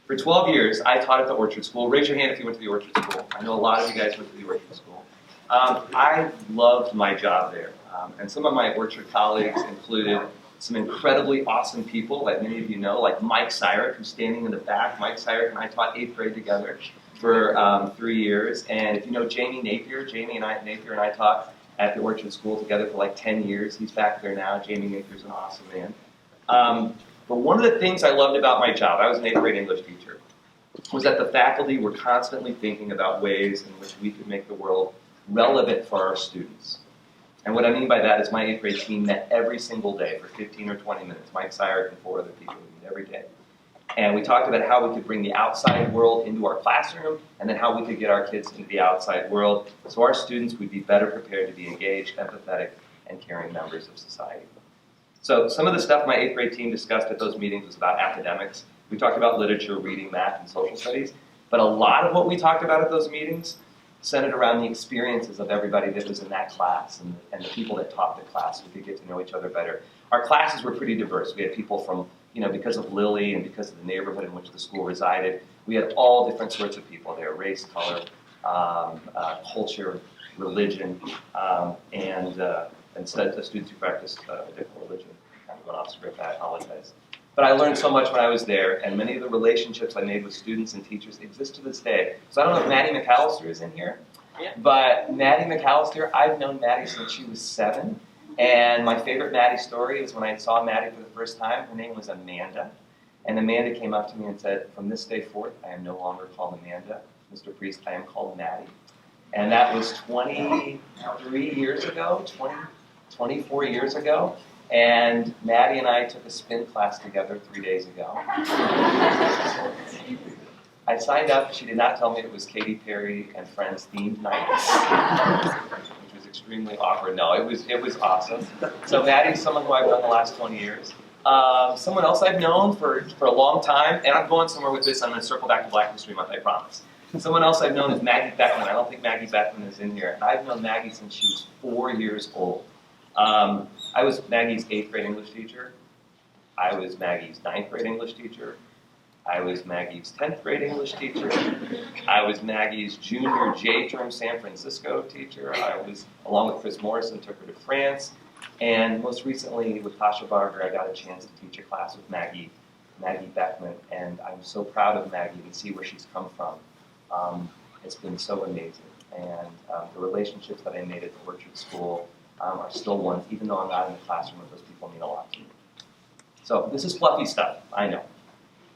For 12 years, I taught at the Orchard School. Raise your hand if you went to the Orchard School. I know a lot of you guys went to the Orchard School. I loved my job there. And some of my Orchard colleagues included some incredibly awesome people that many of you know, like Mike Syrick, who's standing in the back. Mike Syrick and I taught 8th grade together for 3 years. And if you know Jamie Napier, Napier and I taught at the Orchard School together for like 10 years. He's back there now. Jamie Napier's an awesome man. But one of the things I loved about my job, I was an 8th grade English teacher, was that the faculty were constantly thinking about ways in which we could make the world relevant for our students. And what I mean by that is my 8th grade team met every single day for 15 or 20 minutes. Mike Syrick and 4 other people meet every day. And we talked about how we could bring the outside world into our classroom, and then how we could get our kids into the outside world so our students would be better prepared to be engaged, empathetic, and caring members of society. So some of the stuff my 8th grade team discussed at those meetings was about academics. We talked about literature, reading, math, and social studies. But a lot of what we talked about at those meetings centered around the experiences of everybody that was in that class and the people that taught the class. We could get to know each other better. Our classes were pretty diverse. We had people from, because of Lily and because of the neighborhood in which the school resided, we had all different sorts of people there: race, color, culture, religion, and students who practiced a different religion. Kind of went off script, I apologize. But I learned so much when I was there, and many of the relationships I made with students and teachers exist to this day. So I don't know if Maddy Mcalister is in here, but Maddy Mcalister, I've known Maddy since she was 7. And my favorite Maddy story is when I saw Maddy for the first time. Her name was Amanda. And Amanda came up to me and said, "From this day forth, I am no longer called Amanda. Mr. Priest, I am called Maddy." And that was 23 years ago, 24 years ago. And Maddy and I took a spin class together 3 days ago. I signed up. She did not tell me it was Katy Perry and Friends themed night, which was extremely awkward. No, it was awesome. So Maddy's someone who I've known the last 20 years. Someone else I've known for a long time, and I'm going somewhere with this. I'm going to circle back to Black History Month, I promise. Someone else I've known is Maggie Beckman. I don't think Maggie Beckman is in here. I've known Maggie since she was 4 years old. I was Maggie's 8th grade English teacher. I was Maggie's 9th grade English teacher. I was Maggie's 10th grade English teacher. I was Maggie's junior J-term San Francisco teacher. I was, along with Chris Morrison, took her to France. And most recently, with Tasha Barger, I got a chance to teach a class with Maggie Beckman. And I'm so proud of Maggie and see where she's come from. It's been so amazing. And the relationships that I made at the Orchard School are still ones, even though I'm not in the classroom, with those people mean a lot to me. So this is fluffy stuff, I know.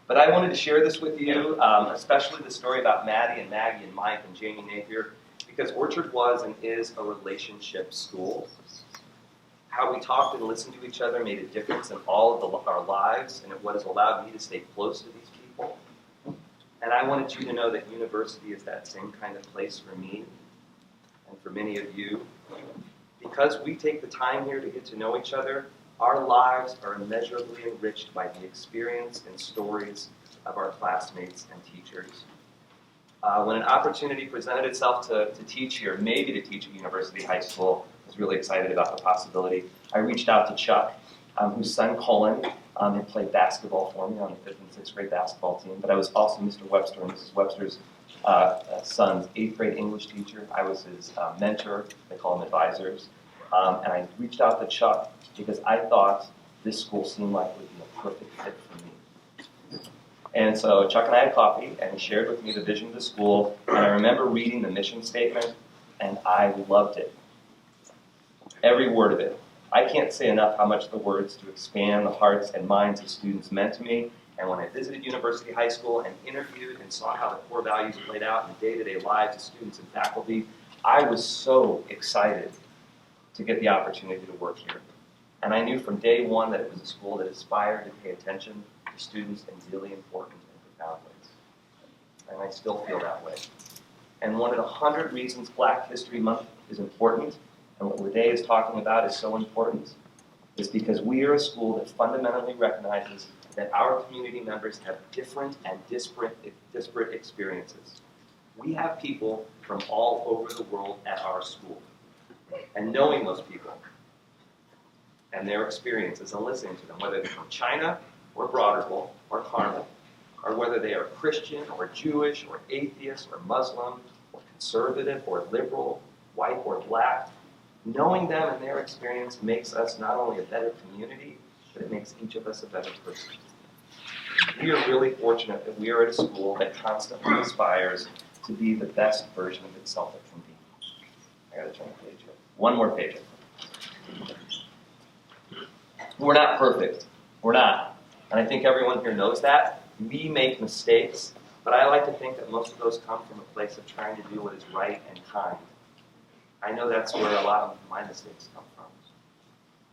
But I wanted to share this with you, especially the story about Maddy and Maggie and Mike and Jamie Napier, because Orchard was and is a relationship school. How we talked and listened to each other made a difference in all of our lives, and what has allowed me to stay close to these people. And I wanted you to know that university is that same kind of place for me and for many of you. Because we take the time here to get to know each other, our lives are immeasurably enriched by the experience and stories of our classmates and teachers. When an opportunity presented itself to teach here, maybe to teach at University High School, I was really excited about the possibility. I reached out to Chuck, whose son Colin had played basketball for me on the 5th and 6th grade basketball team, but I was also Mr. Webster and Mrs. Webster's son's 8th grade English teacher. I was his mentor. They call them advisors. And I reached out to Chuck because I thought this school seemed like it would be a perfect fit for me. And so Chuck and I had coffee, and he shared with me the vision of the school. And I remember reading the mission statement, and I loved it. Every word of it. I can't say enough how much the words to expand the hearts and minds of students meant to me. And when I visited University High School and interviewed and saw how the core values played out in the day-to-day lives of students and faculty, I was so excited to get the opportunity to work here. And I knew from day one that it was a school that aspired to pay attention to students in really important and profound ways. And I still feel that way. And one of the 100 reasons Black History Month is important, and what today is talking about is so important, is because we are a school that fundamentally recognizes that our community members have different and disparate experiences. We have people from all over the world at our school. And knowing those people and their experiences and listening to them, whether they're from China or Broderville or Carmel or whether they are Christian or Jewish or atheist or Muslim or conservative or liberal, white or black, knowing them and their experience makes us not only a better community, but it makes each of us a better person. We are really fortunate that we are at a school that constantly aspires to be the best version of itself it can be. I gotta turn the page here. One more page. We're not perfect. We're not. And I think everyone here knows that. We make mistakes, but I like to think that most of those come from a place of trying to do what is right and kind. I know that's where a lot of my mistakes come from.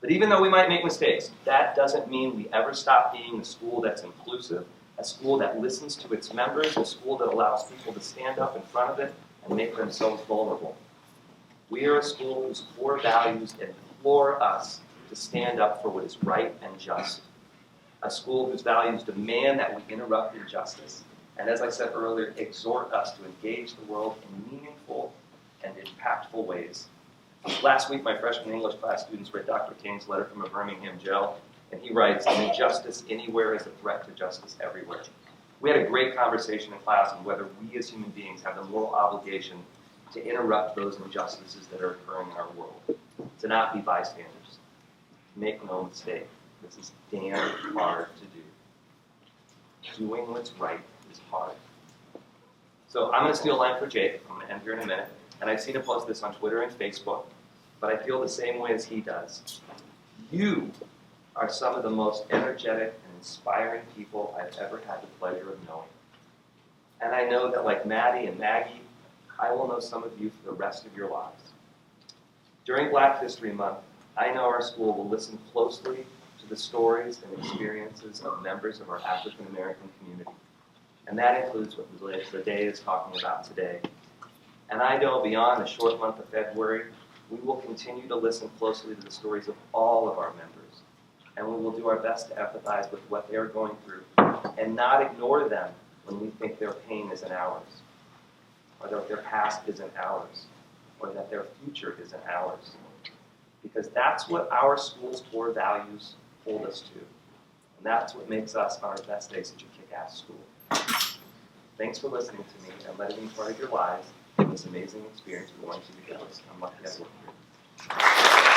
But even though we might make mistakes, that doesn't mean we ever stop being a school that's inclusive, a school that listens to its members, a school that allows people to stand up in front of it and make themselves vulnerable. We are a school whose core values implore us to stand up for what is right and just. A school whose values demand that we interrupt injustice, and as I said earlier, exhort us to engage the world in meaningful and impactful ways. Last week, my freshman English class students read Dr. King's letter from a Birmingham jail, and he writes, "An injustice anywhere is a threat to justice everywhere." We had a great conversation in class on whether we as human beings have the moral obligation to interrupt those injustices that are occurring in our world, to not be bystanders. Make no mistake, this is damn hard to do. Doing what's right is hard. So I'm going to steal a line for Jake. I'm going to end here in a minute. And I've seen him post this on Twitter and Facebook, but I feel the same way as he does. You are some of the most energetic and inspiring people I've ever had the pleasure of knowing. And I know that like Maddy and Maggie, I will know some of you for the rest of your lives. During Black History Month, I know our school will listen closely to the stories and experiences of members of our African American community. And that includes what the day is talking about today. And I know beyond the short month of February, we will continue to listen closely to the stories of all of our members. And we will do our best to empathize with what they are going through and not ignore them when we think their pain isn't ours, or that their past isn't ours, or that their future isn't ours. Because that's what our school's core values hold us to. And that's what makes us, on our best days, such a kick-ass school. Thanks for listening to me and letting me be part of your lives in this amazing experience we want you to go. I'm lucky I work here.